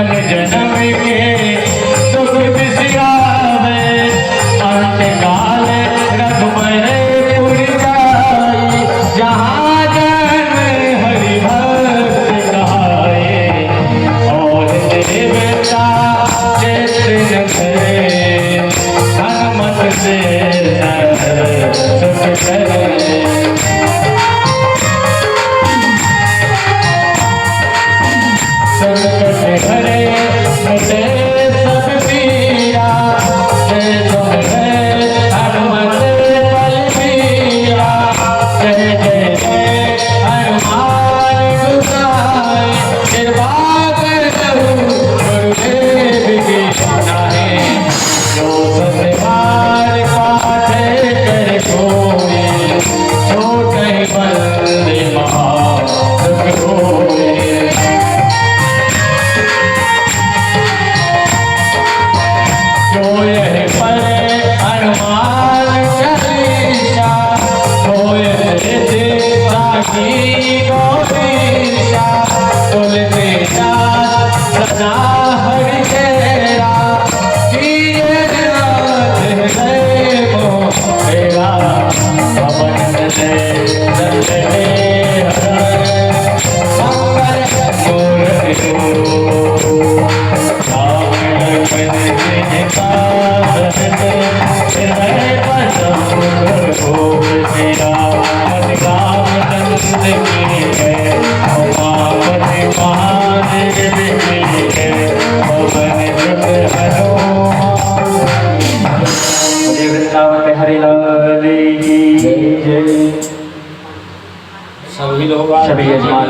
जन्म जन्म के दुख बिसरावे अंत काल रघुबर पुर जाई जहाँ जन्म हरि भक्त कहाए और देवता चेतन करे हनुमत से सुख करे संकट हरे मिटे सब पीरा जय तुम है हनुमत बलबीरा जय जय जय हनुमान गोसाई कृपा करहु गुरुदेव की नाई जो सतबार पाठे कर कोई छोटे बंदे महा सुख होए हनुमान चालीसा होए गौरीशा तुलसीदास सदा हरि तेरा तेरा पवन से सभी यजमान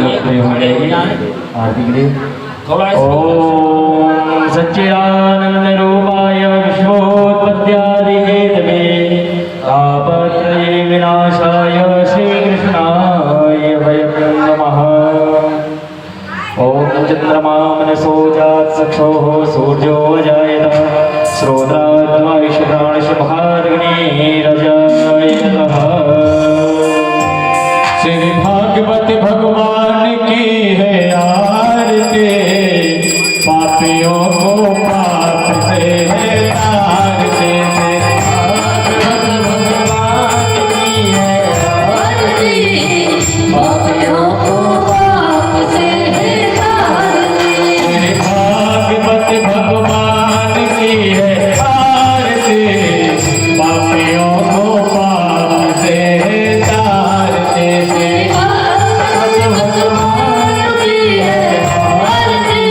ओम सच्चिदानंद रूपाय विश्वोत्पत्त्यादि हेतवे तापत्रय विनाशाय श्रीकृष्णाय वयं नमः। ओम चंद्रमा मनसो जात चक्षुः सूर्यो जायत श्रोत्राद्वायुष प्राणश महाग्निरजाय नमः। श्री भागवत भगवान की है आरती पापियों को पाप से है तारते भगवान की है आरती पापियों को पाप से है तारते श्री भागवत भगवान की है आरती पापियों को पाप से है तारते भगवान की है आरती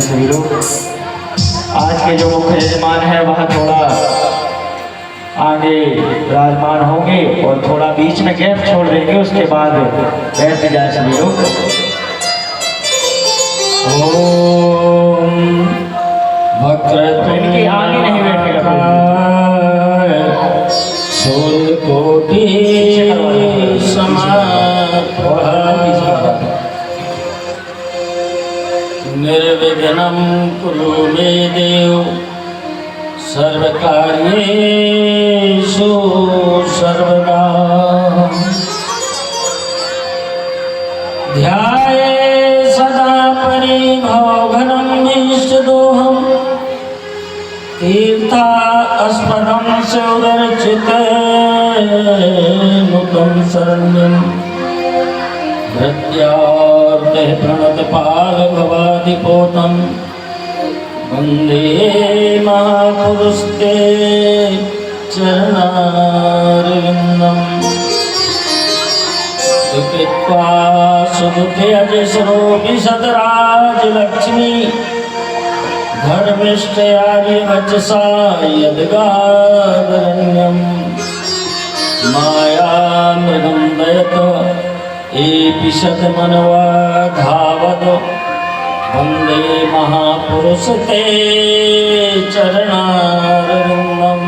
सभी लोग। आज के जो मुख्य यजमान है वह थोड़ा आगे विराजमान होंगे और थोड़ा बीच में गैप छोड़ देंगे, उसके बाद बैठ जाए सभी लोग। ओम वक्रतुंड इनके आगे नहीं बैठेगा, सूर्यकोटि समप्रभा निर्विघ्नं कुरु मे देव सर्वकार्येषु सर्वदा। ध्याये सदा परिभवघनं इष्टदोहं तीर्थास्पदं सुदर्शितनुतं शरण्यं भृत्यार्ते प्रणतपालभवादिपोतं वन्दे महापुरुषते चरणारविन्दम्। कृत्वा सुदुःखे अजसरोऽपि सदराजलक्ष्मी धर्मिष्ठयार्यवचसा यद्गादरण्यं मायामृगं दयत एपि शतमनवा धावद वन्दे महापुरुषते चरणारविन्दम्।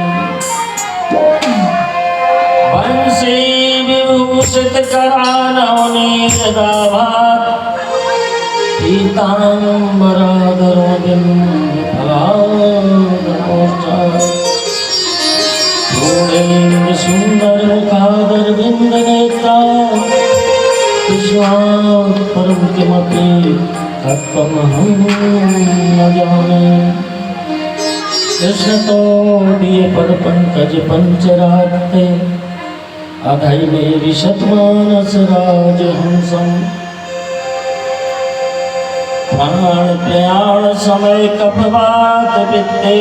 वंशी विभूषितकरानवनीरदाभात् पीताम्बराधरो बिम्बफलाधरोष्ठात् पूर्णेन्दु सुन्दरमुखादरविन्दनेत्रा विश्वात् परं किमपि तत्त्वमहं न जाने। कृष्णतोदीय पदपङ्कज पञ्चरात्ते अधैवे विशतमानसराजहंसम् प्राणप्रयाण समय कफवात पित्ते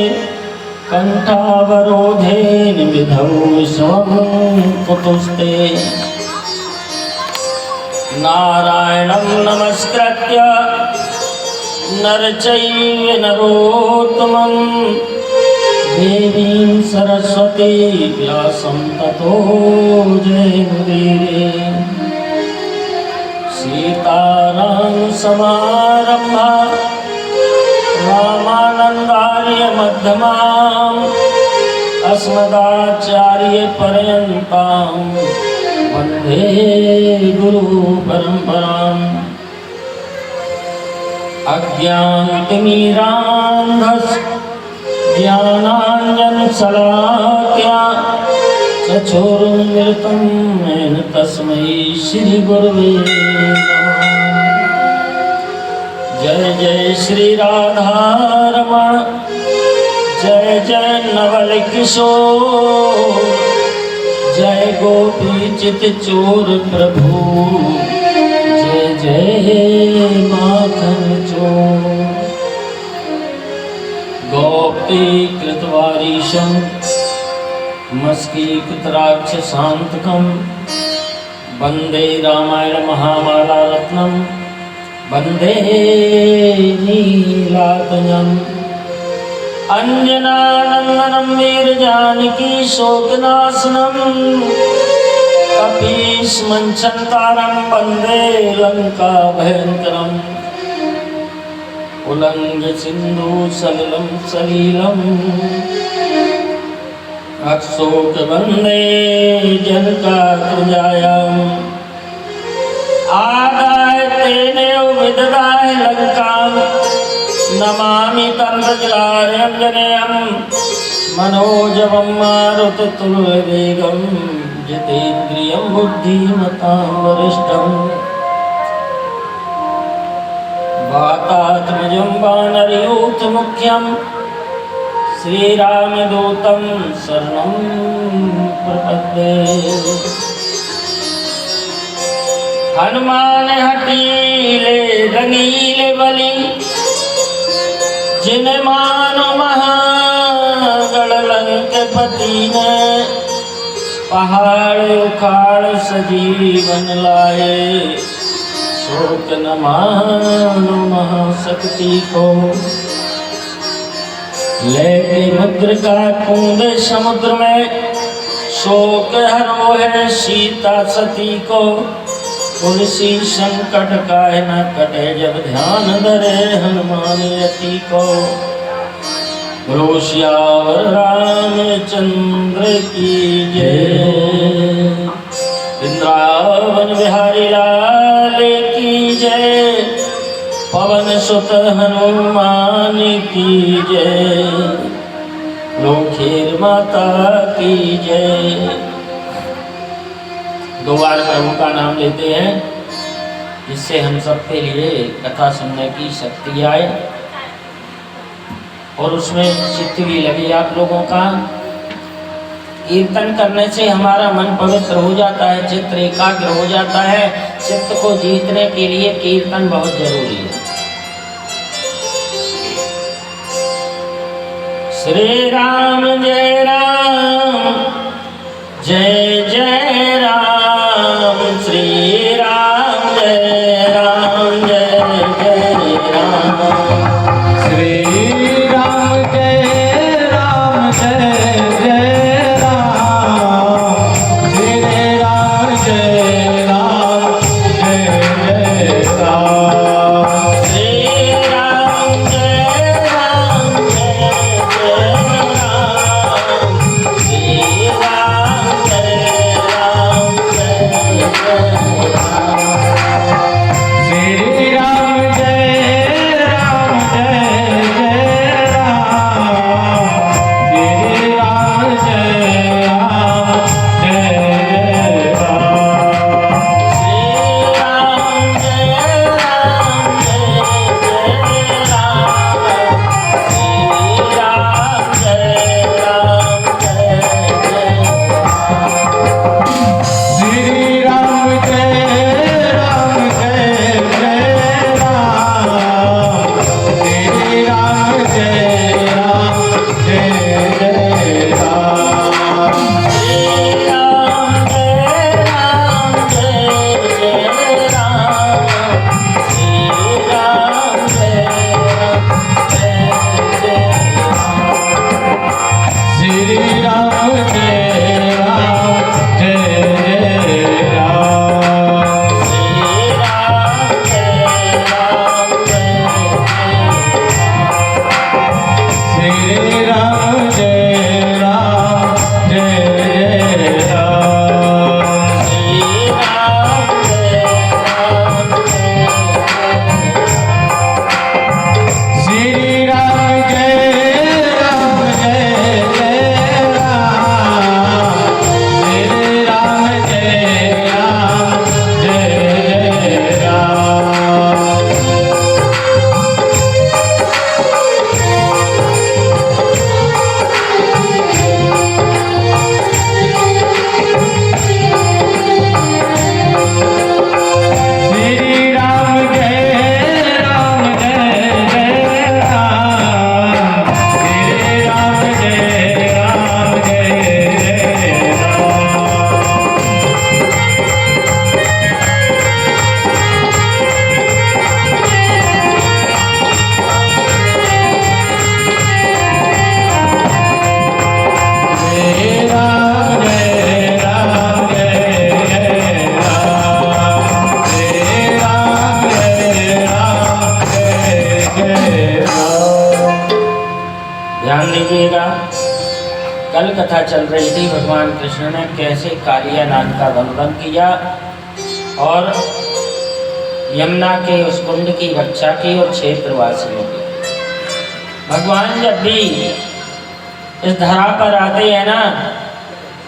कंठावरोधेन विधौ विश्वं कुतुस्ते। नारायणं नमस्कृत्य नरचैव नरोत्तमं देवीं सरस्वती व्यासं ततो जयमुदीरये। सीताराम समारम्भा रामानन्दार्य मध्यमाम् अस्मदाचार्य पर्यन्तां वन्दे गुरु परम्पराम्। अज्ञानतिमिरान्धस्य ज्ञानाञ्जनशलाकया चक्षुरुन्मिलितं येन तस्मै श्री गुरवे नमः। जय जय श्री राधारमण जय जय नवल किशोर जय गोपी चित चोर प्रभु जय जय माखन चोर। गोपी कृतवारीशं मस्कीकृतराक्षसान्तकं वन्दे रामायण महामाला रत्नं वन्दे नीलातयम्। अंजनानन्दनं वीरजानकी शोकनाशनं कपीशमञ्चन्तारं वन्दे लङ्काभयङ्करम्। उल्लङ्घ्य सिन्धु सलिलं सलीलं अक्षोकवन्दे जनकात्मजायाम्। आदाय तेनेव विददाय लङ्कां नमामि तं व्रजराजञ्जनेयं मनोजवं मारुततुल्यवेगं जितेन्द्रियं बुद्धिमतां वरिष्ठम्। वातात्मजं वानरयूथमुख्यं श्रीरामदूतं शरणं प्रपद्ये। हनुमान हठीले रंगीले बली जिन मानो महागण लंकापति ने पहाड़ उखाड़ सजीवन लाए शोक न मानो महाशक्ति को, लेके मुद्र का कुंद समुद्र में, शोक हरो है सीता सती को। तुलसी संकट काहे न कटे, जब ध्यान धरे हनुमान यति को। बोलो श्यावर रामचंद्र की जय, वृंदावन बिहारी लाल की जय, पवन सुत हनुमान की जय, लोखेर माता की जय। दो बार प्रभु का नाम लेते हैं, जिससे हम सबके लिए कथा सुनने की शक्ति आए और उसमें चित्त भी लगे आप लोगों का। कीर्तन करने से हमारा मन पवित्र हो जाता है, चित्त एकाग्र हो जाता है। चित्त को जीतने के लिए कीर्तन बहुत जरूरी है। श्री राम जय राम, जय जय राम, श्री राम जय राम, जय जय राम, श्री राम जय राम, जय जय राम, श्री राम जय राम, जय जय राम, श्री राम जय राम, जय जय राम, श्री राम जय राम, जय जय राम, श्री राम जय राम, जय जय राम, श्री राम जय राम, जय जय राम, श्री राम जय राम, जय जय राम, श्री राम जय राम, जय जय राम, श्री राम जय राम, जय जय राम, श्री राम जय राम, जय जय राम, श्री राम जय राम, जय जय राम, श्री राम जय राम, जय जय राम, श्री राम जय राम, जय जय राम, श्री राम जय राम, जय श्री राम जय राम, जय जय राम, श्री राम जय राम, श्री राम जय राम, जय जय राम, श्री राम जय राम, जय जय राम, श्री राम जय राम, जय जय राम, श्री राम जय राम, जय जय राम, श्री राम जय राम, जय जय राम, श्री राम जय राम, जय जय राम। ध्यान दीजिएगा। कल कथा चल रही थी, भगवान कृष्ण ने कैसे कालिया नाग का बंधन किया और यमुना के उस कुंड की रक्षा की और क्षेत्रवासियों की। भगवान जब भी इस धरा पर आते हैं ना,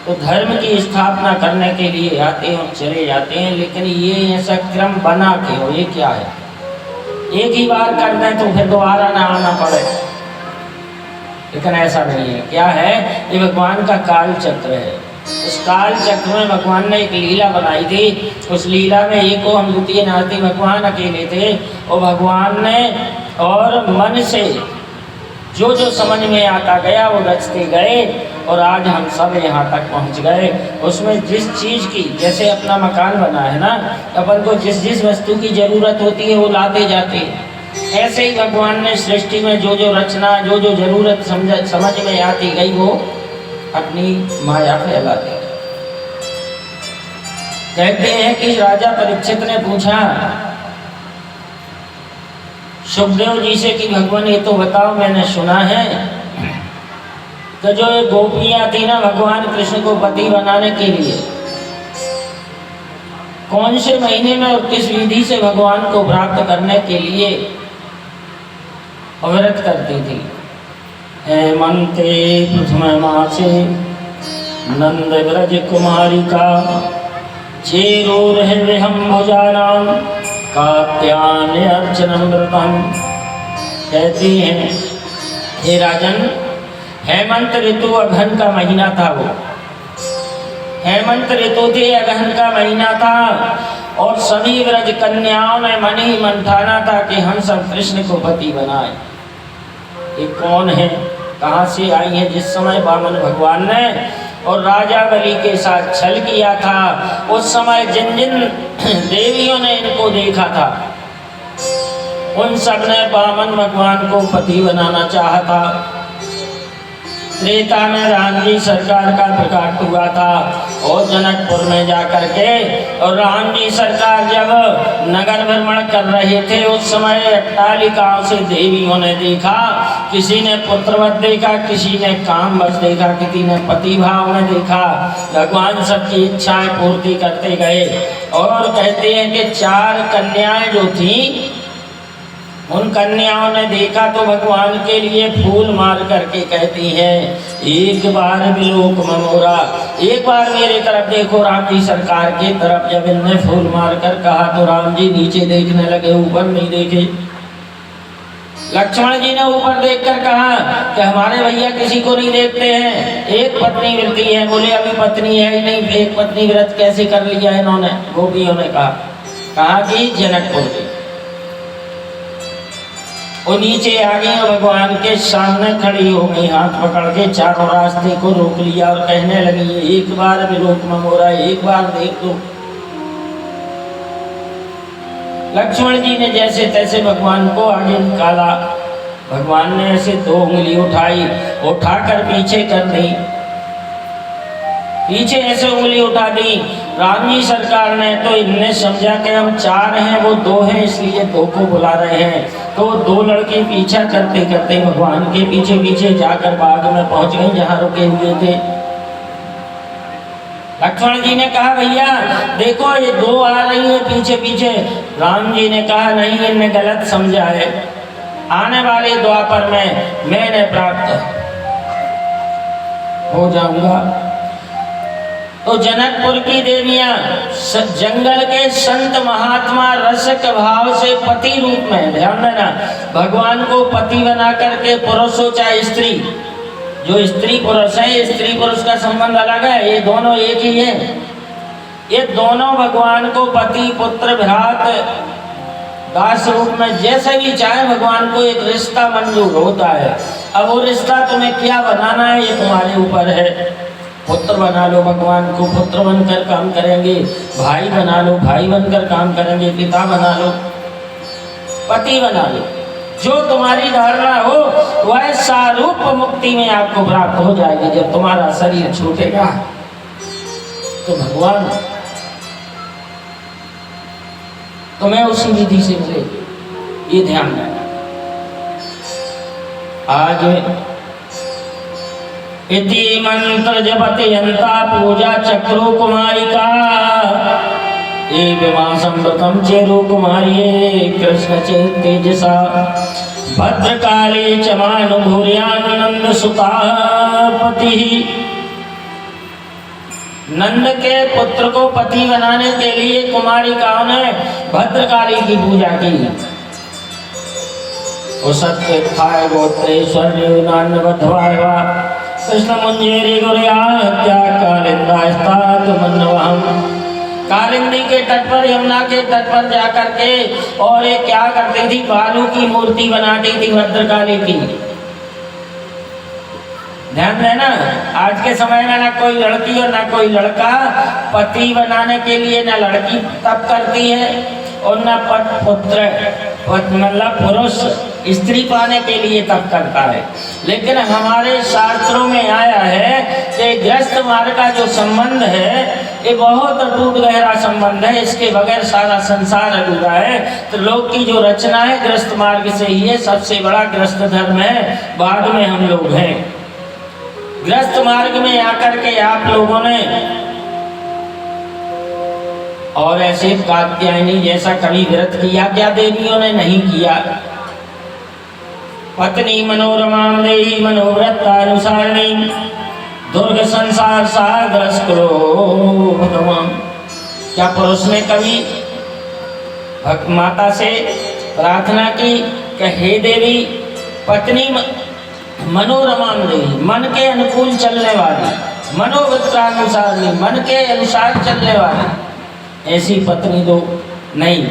तो धर्म की स्थापना करने के लिए आते हैं और चले जाते हैं, लेकिन ये ऐसा क्रम बना के हो, ये क्या है? एक ही बार कर दें तो फिर दोबारा ना आना पड़े, लेकिन ऐसा नहीं है। क्या है? ये भगवान का काल चक्र है। इस काल चक्र में भगवान ने एक लीला बनाई थी। उस लीला में एक को हम द्वितीय नारती भगवान अकेले थे, और भगवान ने और मन से जो जो समझ में आता गया वो रचते गए और आज हम सब यहाँ तक पहुँच गए। उसमें जिस चीज़ की, जैसे अपना मकान बना है ना, अपन को जिस जिस वस्तु की ज़रूरत होती है वो लाते जाते हैं। ऐसे ही भगवान ने सृष्टि में जो जो रचना, जो जो ज़रूरत समझ में आती गई वो अपनी माया फैलाते गए। कहते हैं कि राजा परीक्षित ने पूछा सुखदेव जी से कि भगवान ये तो बताओ, मैंने सुना है तो जो ये गोपियाँ थी ना भगवान कृष्ण को पति बनाने के लिए कौन से महीने में और किस विधि से भगवान को प्राप्त करने के लिए व्रत करती थी। हेमंते प्रथम मासे नंद व्रज कुमारिका चेरोर्हम भुजानाम कात्यायन अर्चनम व्रतम। कहती हैं हे राजन, हेमंत ऋतु अगहन का महीना था। वो हेमंत ऋतु थी, अगहन का महीना था और सभी व्रज कन्याओं ने मन ही मन ठाना था कि हम सब कृष्ण को पति बनाए। ये कौन है, कहाँ से आई है? जिस समय वामन भगवान ने और राजा बलि के साथ छल किया था उस समय जिन जिन देवियों ने इनको देखा था उन सब ने वामन भगवान को पति बनाना चाहा था। त्रेता में राम जी सरकार का प्रकाट हुआ था और जनकपुर में जाकर के, और राम जी सरकार जब नगर भ्रमण कर रहे थे उस समय अट्टालिकाओं से देवियों ने देखा, किसी ने पुत्रवत देखा, किसी ने कामवश देखा, किसी ने पति भाव में देखा। भगवान सबकी इच्छाएं पूर्ति करते गए और कहते हैं कि 4 कन्याएं जो थी उन कन्याओं ने देखा तो भगवान के लिए फूल मार करके कहती हैं एक बार विलोक ममोरा, एक बार मेरे तरफ देखो राम जी सरकार के तरफ। जब इनने फूल मार कर कहा तो राम जी नीचे देखने लगे, ऊपर नहीं देखे। लक्ष्मण जी ने ऊपर देखकर कहा कि हमारे भैया किसी को नहीं देखते हैं, एक पत्नी मिलती है। बोले अभी पत्नी है ही नहीं, एक पत्नी व्रत कैसे कर लिया इन्होंने? गोपियों ने कहा कि जनकपुर की। वो नीचे आ गई और भगवान के सामने खड़ी हो गई, हाथ पकड़ के चारों रास्ते को रोक लिया और कहने लगी एक बार विलोक ममोरा, एक बार देख लो। लक्ष्मण जी ने जैसे तैसे भगवान को आगे निकाला। भगवान ने ऐसे 2 उंगली उठाई, उठाकर पीछे कर दी, पीछे ऐसे उंगली उठा दी। राम जी सरकार ने तो इनने समझा कि हम 4 हैं वो 2 हैं, इसलिए 2 को बुला रहे हैं। तो 2 लड़के पीछा करते करते भगवान के पीछे पीछे जाकर बाग में पहुंच गए जहाँ रुके हुए थे। लक्ष्मण जी ने कहा भैया देखो ये 2 आ रही है पीछे पीछे। राम जी ने कहा नहीं, इनने गलत समझा है, आने वाले द्वापर में मैंने प्राप्त हो जाऊंगा। तो जनकपुर की देवियां जंगल के संत महात्मा रसिक भाव से पति रूप में, ध्यान देना, भगवान को पति बना करके पुरुष हो चाहे स्त्री, जो स्त्री पुरुष है, स्त्री पुरुष का संबंध अलग है, ये दोनों एक ही है। ये दोनों भगवान को पति पुत्र भ्रात दास रूप में जैसे भी चाहे भगवान को एक रिश्ता मंजूर होता है। अब वो रिश्ता तुम्हें क्या बनाना है ये तुम्हारे ऊपर है। पुत्र बना लो, भगवान को पुत्र बनकर काम करेंगे, भाई बना लो, भाई बनकर काम करेंगे, पिता बना लो, पति बना लो, जो तुम्हारी धारणा हो वह सारूप मुक्ति में आपको प्राप्त हो जाएगी। जब तुम्हारा शरीर छूटेगा तो भगवान तुम्हें उसी विधि से मिलेगी, ये ध्यान रखना। आज इति मंत्र जपति यंता पूजा चक्रो कुमारिका एवं चेरो कुमारी कृष्ण चेत तेजसा भद्रकाली च मानुभूर्यानंद सुतापति। नंद के पुत्र को पति बनाने के लिए कुमारिकाओं ने भद्रकाली की पूजा की। सत्य थाय गोत्रेश्वर्य नान्यवध्वायवा कृष्ण मुंजेरी गुरुयात्या कालिंदास्तात मन्नवहम। कालिंदी के तट पर, यमुना के तट पर जाकर के और ये क्या करती थी, बालू की मूर्ति बनाती थी भद्रकाली की। ध्यान देना, आज के समय में ना कोई लड़की और ना कोई लड़का पति बनाने के लिए ना लड़की तप करती है और ना पुत्र मतलब पुरुष स्त्री पाने के लिए तप करता है। लेकिन हमारे शास्त्रों में आया है कि गृहस्थ मार्ग का जो संबंध है ये बहुत अटूट गहरा संबंध है, इसके बगैर सारा संसार अधूरा है। तो लोक की जो रचना है गृहस्थ मार्ग से ही है, सबसे बड़ा गृहस्थ धर्म है, बाद में हम लोग हैं। गृहस्थ मार्ग में आकर के आप लोगों ने और ऐसे कात्यायनी जैसा कभी व्रत किया क्या? देवियों ने नहीं किया। पत्नी मनोरमां देहि मनोव्रतानुसारिणी दुर्ग संसार सागरस्कुलो भगवान। क्या पुरुष ने कभी माता से प्रार्थना की कि हे देवी पत्नी मनोरमां देहि, मन के अनुकूल चलने वाली, मनोव्रतानुसारिणी, मन के अनुसार चलने वाली ऐसी पत्नी दो? नहीं।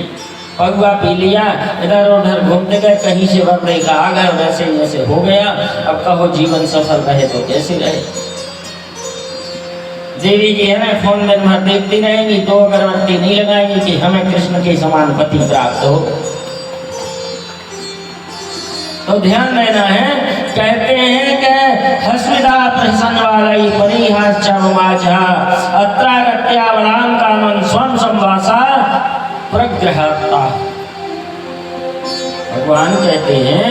पगुआ पी लिया, इधर उधर घूमते गए, कहीं से बबड़े का आ गए, वैसे जैसे हो गया। अब कहो जीवन सफल रहे तो कैसे रहे? देवी जी है ना फोन में भर देखती रहेंगी, दो अगरबत्ती नहीं लगाएंगी कि हमें कृष्ण के समान पति प्राप्त हो। तो ध्यान देना है, कहते हैं कि हस्मिता प्रसन्न वाली परिहास चवमाझा अत्रागत्यावनाम कामन स्वयं संवासा प्रग्रहता। भगवान कहते हैं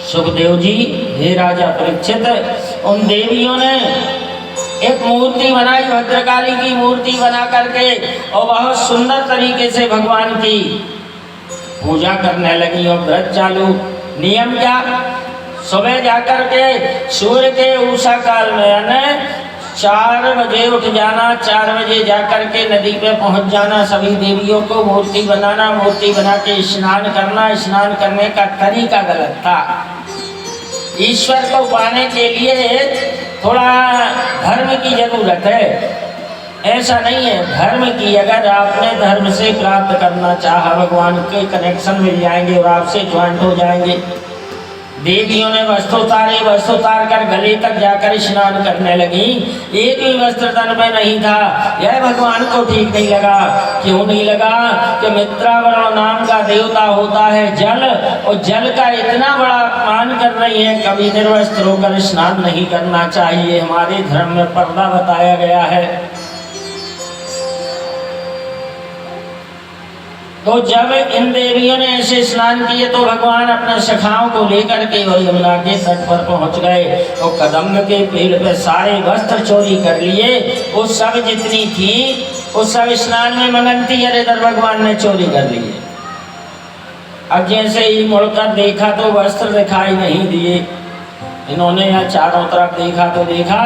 सुखदेव जी, हे राजा परीक्षित, उन देवियों ने एक मूर्ति बनाई, भद्रकाली की मूर्ति बना करके और बहुत सुंदर तरीके से भगवान की पूजा करने लगी और व्रत चालू। नियम क्या? सुबह जाकर के सूर्य के उषा काल में यानी 4 बजे उठ जाना, 4 बजे जाकर के नदी पे पहुंच जाना, सभी देवियों को मूर्ति बनाना, मूर्ति बना के स्नान करना। स्नान करने का तरीका गलत था। ईश्वर को पाने के लिए थोड़ा धर्म की जरूरत है, ऐसा नहीं है। धर्म की अगर आपने धर्म से प्राप्त करना चाहा, भगवान के कनेक्शन मिल जाएंगे और आपसे ज्वाइंट हो जाएंगे। देवियों ने वस्त्र उतारे, वस्त्र उतार कर गले तक जाकर स्नान करने लगी। एक भी वस्त्र तन में नहीं था। यह भगवान को ठीक नहीं लगा। क्यों नहीं लगा? कि मित्रावरण नाम का देवता होता है जल, और जल का इतना बड़ा अपमान कर रही है। कभी निर्वस्त्र होकर स्नान नहीं करना चाहिए, हमारे धर्म में पर्दा बताया गया है। तो जब इन देवियों ने ऐसे स्नान किए तो भगवान अपने सखाओं को लेकर के और यमुना के तट पर पहुंच गए और कदम्ब के पेड़ पे सारे वस्त्र चोरी कर लिए। वो सब जितनी थी वो सब स्नान में मगन थी, और इधर भगवान ने चोरी कर लिए। अब जैसे ही मुड़कर देखा तो वस्त्र दिखाई नहीं दिए। इन्होंने यहाँ चारों तरफ देखा तो देखा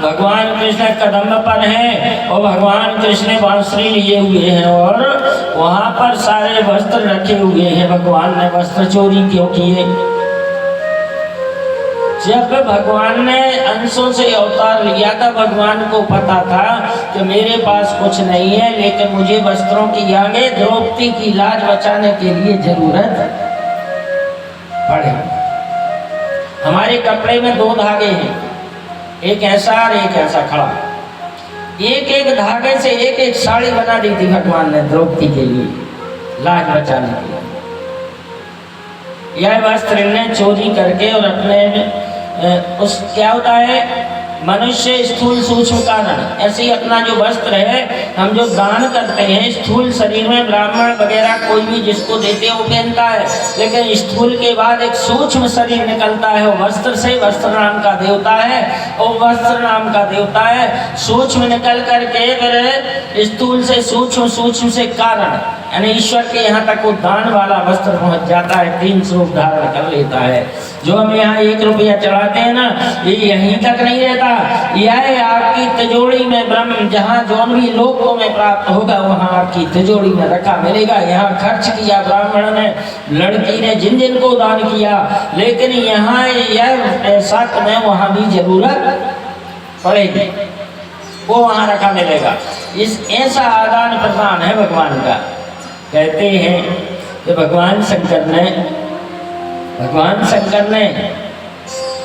भगवान कृष्ण कदम्ब पर हैं और भगवान कृष्ण बांसुरी लिए हुए हैं और वहाँ पर सारे वस्त्र रखे हुए हैं। भगवान ने वस्त्र चोरी क्यों किए? जब भगवान ने अंशों से अवतार लिया था, भगवान को पता था कि मेरे पास कुछ नहीं है, लेकिन मुझे वस्त्रों की आगे द्रौपदी की लाज बचाने के लिए जरूरत पड़े। हमारे कपड़े में 2 धागे हैं, एक ऐसा और एक ऐसा खड़ा। एक एक धागे से एक एक साड़ी बना दी थी भगवान ने द्रौपदी के लिए, लाज बचाने के लिए। यह वस्त्र इन्हें चोरी करके और अपने उस क्या होता है मनुष्य स्थूल सूक्ष्म कारण, ऐसे ही अपना जो वस्त्र है हम जो दान करते हैं स्थूल शरीर में ब्राह्मण वगैरह कोई भी जिसको देते हैं वो पहनता है, लेकिन स्थूल के बाद एक सूक्ष्म शरीर निकलता है वो वस्त्र से। वस्त्र नाम का देवता है और वस्त्र नाम का देवता है। सूक्ष्म निकल करके फिर स्थूल से सूक्ष्म, सूक्ष्म से कारण, यानी ईश्वर के यहाँ तक वो दान वाला वस्त्र पहुँच जाता है, 3 स्वरूप धारण कर लेता है। जो हम यहाँ 1 रुपया चढ़ाते हैं ना, ये यहीं तक नहीं रहता, यह आपकी तिजोरी में ब्रह्म जहाँ जौन भी लोकों में प्राप्त होगा वहाँ आपकी तिजोरी में रखा मिलेगा। यहाँ खर्च किया ब्राह्मण ने, लड़की ने, जिन जिन को दान किया, लेकिन यहाँ यह पैसा तुम्हें वहाँ भी जरूरत पड़ेगी, वो वहाँ रखा मिलेगा। इस ऐसा आदान प्रदान है भगवान का। कहते हैं कि भगवान शंकर ने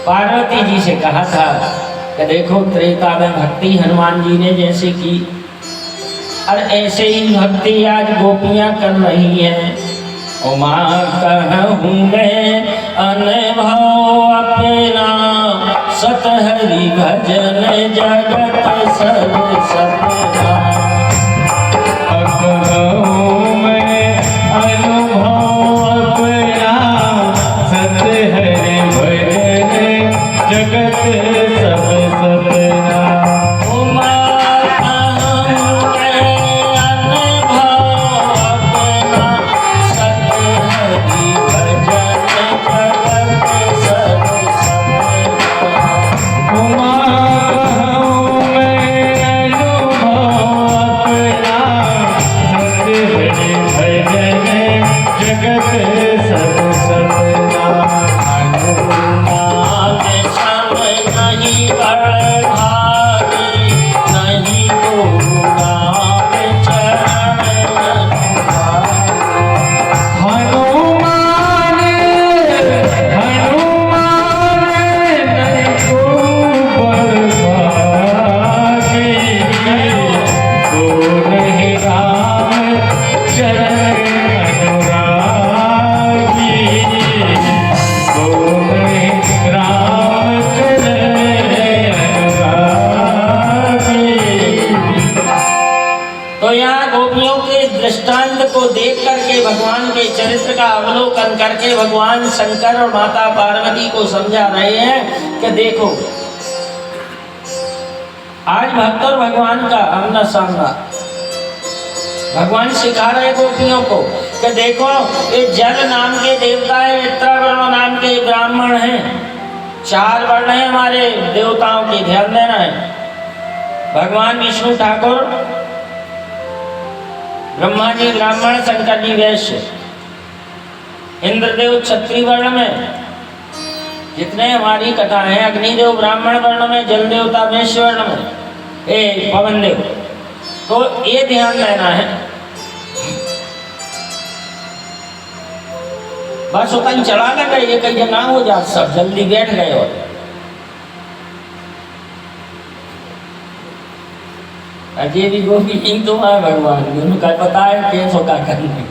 पार्वती जी से कहा था कि देखो त्रेता में भक्ति हनुमान जी ने जैसे की, और ऐसे ही भक्ति आज गोपियां कर रही हैं। उमा कहूँ मैं अनुभव अपना, सत हरि भजन जगत सब सपना। कहूँ मैं अनुभव अपना, सत हरि भजन जगत सब सपना। उमा कहूँ मैं अनुभव अपना, सत हरि भजन जगत सब सपना। उमा कहूँ मैं अनुभव अपना, सत हरि भजन जगत सब सपना। हनुमान सम नहीं बड़ भारी, नहीं गुरुनाम चरण भारी। हनुमान हनुमान नहीं को बलभागी, को नहीं राम चरण अनुरागी, को नहीं राम चरण अनुरागी। तो यहाँ गोपियों के दृष्टांत को देख करके भगवान के चरित्र का अवलोकन करके भगवान शंकर और माता पार्वती को समझा रहे हैं कि देखो आज भक्त और भगवान का आमना सामना। भगवान सिखा रहे गोपियों को कि देखो ये जल नाम के देवता है, मित्रावर्ण नाम के ब्राह्मण हैं, 4 वर्ण हैं हमारे देवताओं के, ध्यान देना है। भगवान विष्णु ठाकुर, ब्रह्मा जी ब्राह्मण, शंकर जी वैश्य, इंद्रदेव क्षत्रिय वर्ण में, जितने हमारी कथा है, अग्निदेव ब्राह्मण वर्ण में, जल देवता वैश्य वर्ण में, पवन देव। तो ये ध्यान देना है। बस वो कहीं चला न गए, ये कहीं जगह हो जात, सब जल्दी बैठ गए। और अजय भी गोपी तो है भगवान, उनका पता है कैसो का करने।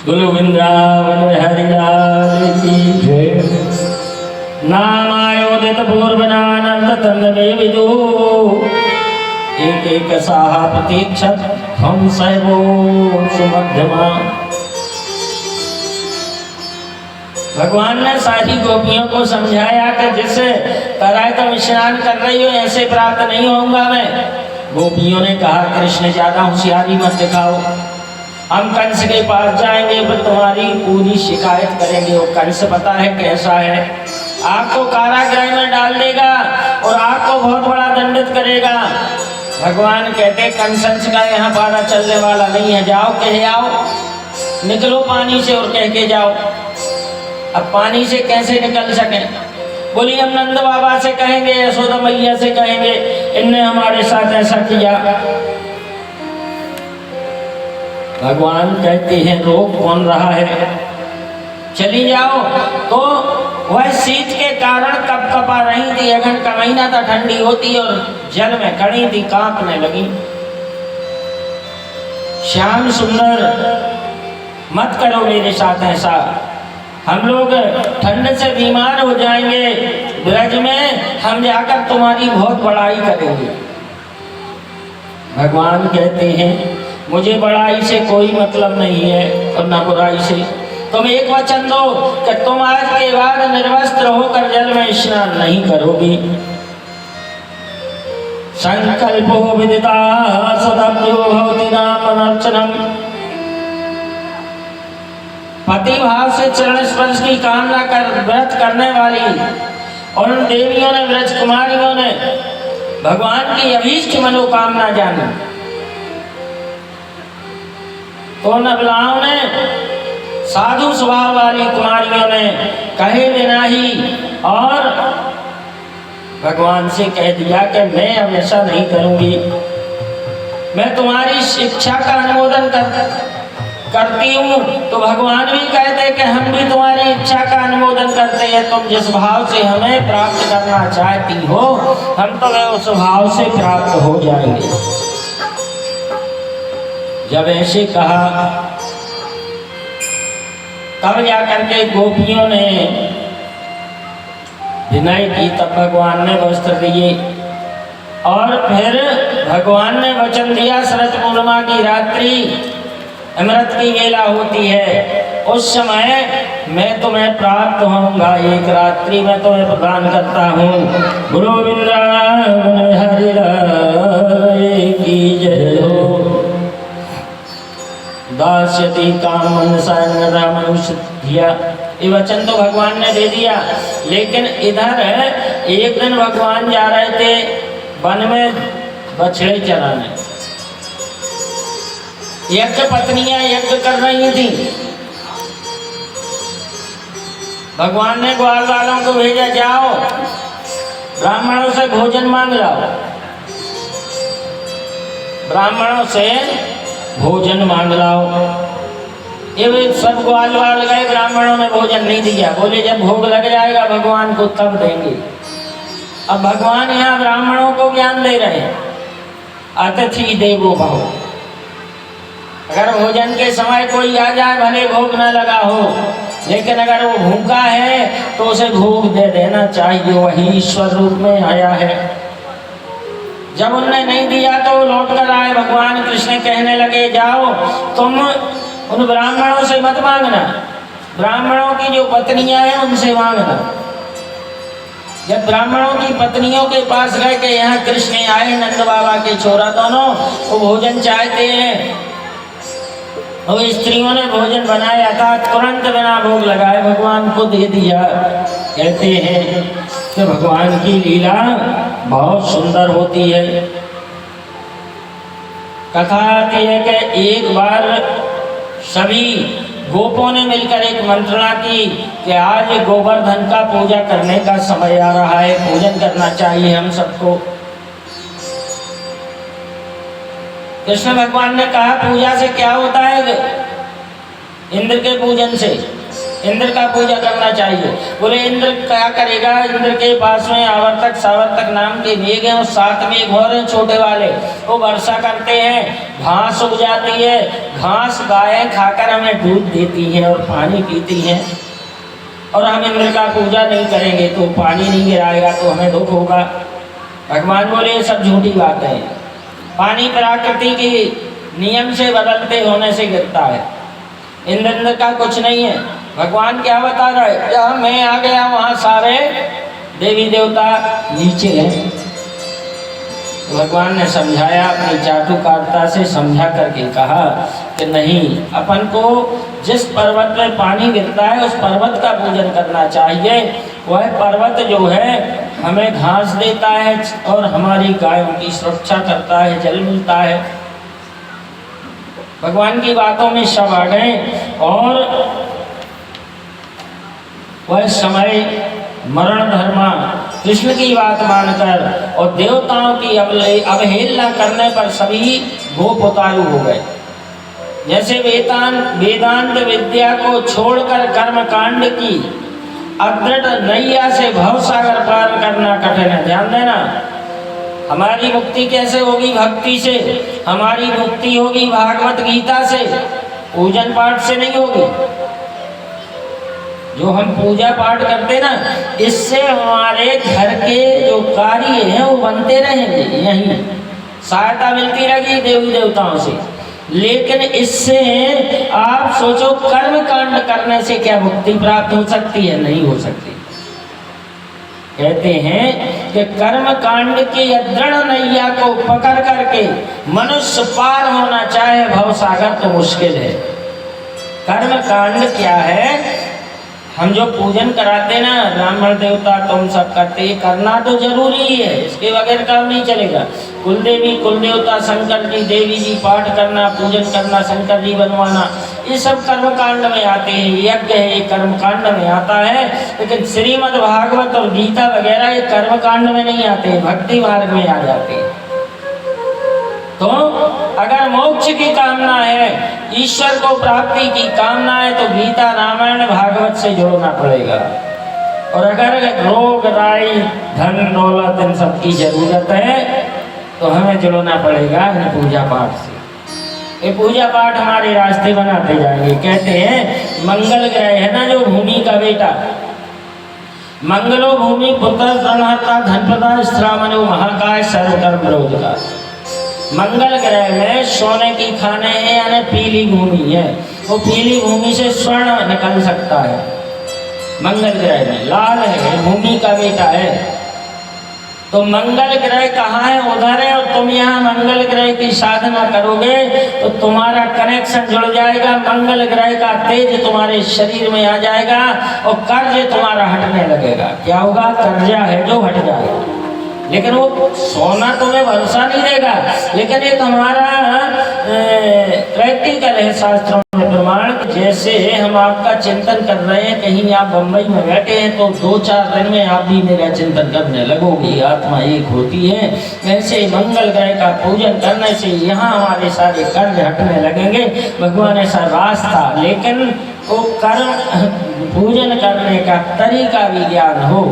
गुरु वृंदावन हरि लाल की जय। नाम आयोदित पूर्वनानंद तंदे विदु, एक एक साहा प्रतीक्षत हम सैवो सुमध्यमा। भगवान ने सारी गोपियों को समझाया कि जिससे तरह तुम स्नान कर रही हो ऐसे प्राप्त नहीं होऊंगा मैं। गोपियों ने कहा कृष्ण ज्यादा होशियारी मत दिखाओ, हम कंस के पास जाएंगे फिर तुम्हारी पूरी शिकायत करेंगे। वो कंस पता है कैसा है, आपको कारागृह में डाल देगा और आपको बहुत बड़ा दंडित करेगा। भगवान कहते कंस का यहाँ पारा चलने वाला नहीं है, जाओ कह आओ, निकलो पानी से और कह के जाओ। अब पानी से कैसे निकल सके? बोली हम नंद बाबा से कहेंगे, यशोदा मैया से कहेंगे, इनने हमारे साथ ऐसा किया। भगवान कहते हैं रोक कौन रहा है, चली जाओ। तो वह शीत के कारण कप कपा रही थी, अगन का महीना था, ठंडी होती और जल में खड़ी थी, कांपने लगी। श्याम सुंदर मत करो मेरे साथ ऐसा, हम लोग ठंड से बीमार हो जाएंगे, ब्रज में हम जाकर तुम्हारी बहुत बड़ाई करेंगे। भगवान कहते हैं मुझे बड़ाई से कोई मतलब नहीं है और न बुराई से। तुम एक वचन दो कि तुम आज के बाद निर्वस्त्र होकर जल में स्नान नहीं करोगी। संकल्पो विदिता सदभ्यो भवति नाम अर्चनम। पति भाव से चरण स्पर्श की कामना कर व्रत करने वाली और उन देवियों ने, व्रज कुमारियों ने भगवान की अभीष्ट मनोकामना जानी। तो नबलाओं ने, साधु स्वभाव वाली कुमारियों ने कहे बिना ही और भगवान से कह दिया कि मैं अब ऐसा नहीं करूंगी, मैं तुम्हारी शिक्षा का अनुमोदन करती हूँ तो भगवान भी कहते कि हम भी तुम्हारी इच्छा का अनुमोदन करते हैं। तुम जिस भाव से हमें प्राप्त करना चाहती हो हम तो उस भाव से प्राप्त हो जाएंगे। जब ऐसे कहा तब जाकर के गोपियों ने विनय की, तब भगवान ने वस्त्र दिए और फिर भगवान ने वचन दिया शरद पूर्णिमा की रात्रि अमृत की वेला होती है, उस समय मैं तुम्हें प्राप्त होऊंगा, एक रात्रि में तुम्हें प्रदान करता हूँ। गुरु वृंदावन हरि राय की जय हो। दास्यति काम मनसा मनुष्य दिया, ये वचन तो भगवान ने दे दिया। लेकिन इधर एक दिन भगवान जा रहे थे वन में बछड़े चराने, यज्ञ पत्नियां यज्ञ कर रही थी। भगवान ने ग्वाल वालों को भेजा, जाओ ब्राह्मणों से भोजन मांग लाओ, ब्राह्मणों से भोजन मांग लाओ। ये वे सब ग्वाल वाल गए, ब्राह्मणों ने भोजन नहीं दिया, बोले जब भोग लग जाएगा भगवान को तब देंगे। अब भगवान यहाँ ब्राह्मणों को ज्ञान दे रहे हैं, अतिथि देवो भव। अगर भोजन के समय कोई आ जाए भले भोग न लगा हो, लेकिन अगर वो भूखा है तो उसे भोग दे देना चाहिए, वही ईश्वर रूप में आया है। जब उनने नहीं दिया तो लौट कर आए, भगवान कृष्ण कहने लगे जाओ तुम उन ब्राह्मणों से मत मांगना, ब्राह्मणों की जो पत्नियां हैं उनसे मांगना। जब ब्राह्मणों की पत्नियों के पास गए कि यहाँ कृष्ण आए नंद बाबा के छोरा दोनों, वो भोजन चाहते हैं, और स्त्रियों ने भोजन बनाया था, तुरंत बिना भोग लगाए भगवान को दे दिया। कहते हैं कि भगवान की लीला बहुत सुंदर होती है। कथा आती है कि एक बार सभी गोपों ने मिलकर एक मंत्रणा की कि आज गोवर्धन का पूजा करने का समय आ रहा है, पूजन करना चाहिए हम सबको। कृष्ण भगवान ने कहा पूजा से क्या होता है? इंद्र के पूजन से, इंद्र का पूजा करना चाहिए। बोले इंद्र क्या करेगा? इंद्र के पास में आवर्तक सावर्तक नाम के मेघ हैं, और 7 मेघ और हैं छोटे वाले, वो वर्षा करते हैं, घास उग जाती है, घास गायें खाकर हमें दूध देती हैं और पानी पीती हैं, और हम इंद्र का पूजा नहीं करेंगे तो पानी नहीं गिराएगा तो हमें दुख होगा। भगवान बोले ये सब झूठी बातें हैं, पानी प्रकृति के नियम से बदलते होने से गिरता है, इंद्र का कुछ नहीं है। भगवान क्या बता रहे, जहाँ मैं आ गया वहाँ सारे देवी देवता नीचे हैं। तो भगवान ने समझाया, अपनी चाटुकारिता से समझा करके कहा कि नहीं, अपन को जिस पर्वत में पानी गिरता है उस पर्वत का पूजन करना चाहिए। वह पर्वत जो है हमें घास देता है और हमारी गायों की सुरक्षा करता है, जल मिलता है। भगवान की बातों में सब आ गए, और वह समय मरण धर्मा कृष्ण की बात मानकर और देवताओं की अवहेलना करने पर सभी गोप उतारू हो गए। जैसे वेदांत विद्या को छोड़कर कर्म कांड की अदृढ़ नैया से भवसागर पार करना कठिन है। ध्यान देना, हमारी मुक्ति कैसे होगी? भक्ति से। हमारी मुक्ति होगी भागवत गीता से, पूजन पाठ से नहीं होगी। जो हम पूजा पाठ करते ना, इससे हमारे घर के जो कार्य हैं वो बनते रहेंगे, यही सहायता मिलती रहेगी देवी देवताओं से। लेकिन इससे आप सोचो, कर्म कांड करने से क्या मुक्ति प्राप्त हो सकती है? नहीं हो सकती। कहते हैं कि कर्म कांड की अदृढ़ नैया को पकड़ करके मनुष्य पार होना चाहे भवसागर तो मुश्किल है। कर्म कांड क्या है? हम जो पूजन कराते ना, ब्राह्मण देवता तुम सब करते, ये करना तो जरूरी ही है, इसके बगैर काम नहीं चलेगा। कुलदेवी कुल देवता शंकर जी, देवी जी पाठ करना, पूजन करना, शंकर जी बनवाना, ये सब कर्म कांड में आते हैं। यज्ञ है, ये कर्म कांड में आता है। लेकिन श्रीमद् भागवत और गीता वगैरह ये कर्म कांड में नहीं आते, भक्ति मार्ग में आ जाते हैं। तो अगर मोक्ष की कामना है, ईश्वर को प्राप्ति की कामना है, तो गीता रामायण भागवत से जोड़ना पड़ेगा। और अगर रोग राई धन दौलत इन सब की जरूरत है तो हमें जुड़ना पड़ेगा इन पूजा पाठ से। ये पूजा पाठ हमारे रास्ते बनाते जाएंगे। कहते हैं मंगल ग्रह है ना जो भूमि का बेटा, मंगलो भूमि पुत्र प्रणहर्ता धनप्रदा स्त्रामनु महाकाय सर्वकर्म रोजगार। मंगल ग्रह में सोने की खाने हैं यानी पीली भूमि है, वो पीली भूमि से स्वर्ण निकल सकता है। मंगल ग्रह में लाल है, भूमि का बेटा है। तो मंगल ग्रह कहाँ है? उधर है। और तुम यहाँ मंगल ग्रह की साधना करोगे तो तुम्हारा कनेक्शन जुड़ जाएगा, मंगल ग्रह का तेज तुम्हारे शरीर में आ जाएगा और कर्ज तुम्हारा हटने लगेगा। क्या होगा? कर्जा है जो हट जाएगा। लेकिन वो सोना तुम्हें भरोसा नहीं देगा, लेकिन एक हमारा प्रैक्टिकल है शास्त्रों में प्रमाण। जैसे हम आपका चिंतन कर रहे हैं, कहीं आप बम्बई में बैठे हैं तो 2-4 दिन में आप भी मेरा चिंतन करने लगोगे, आत्मा एक होती है। वैसे मंगल ग्रह का पूजन करने से यहाँ हमारे सारे कर्ज हटने लगेंगे। भगवान ऐसा रास्ता, लेकिन वो कर्म पूजन करने का तरीका भी ज्ञान हो।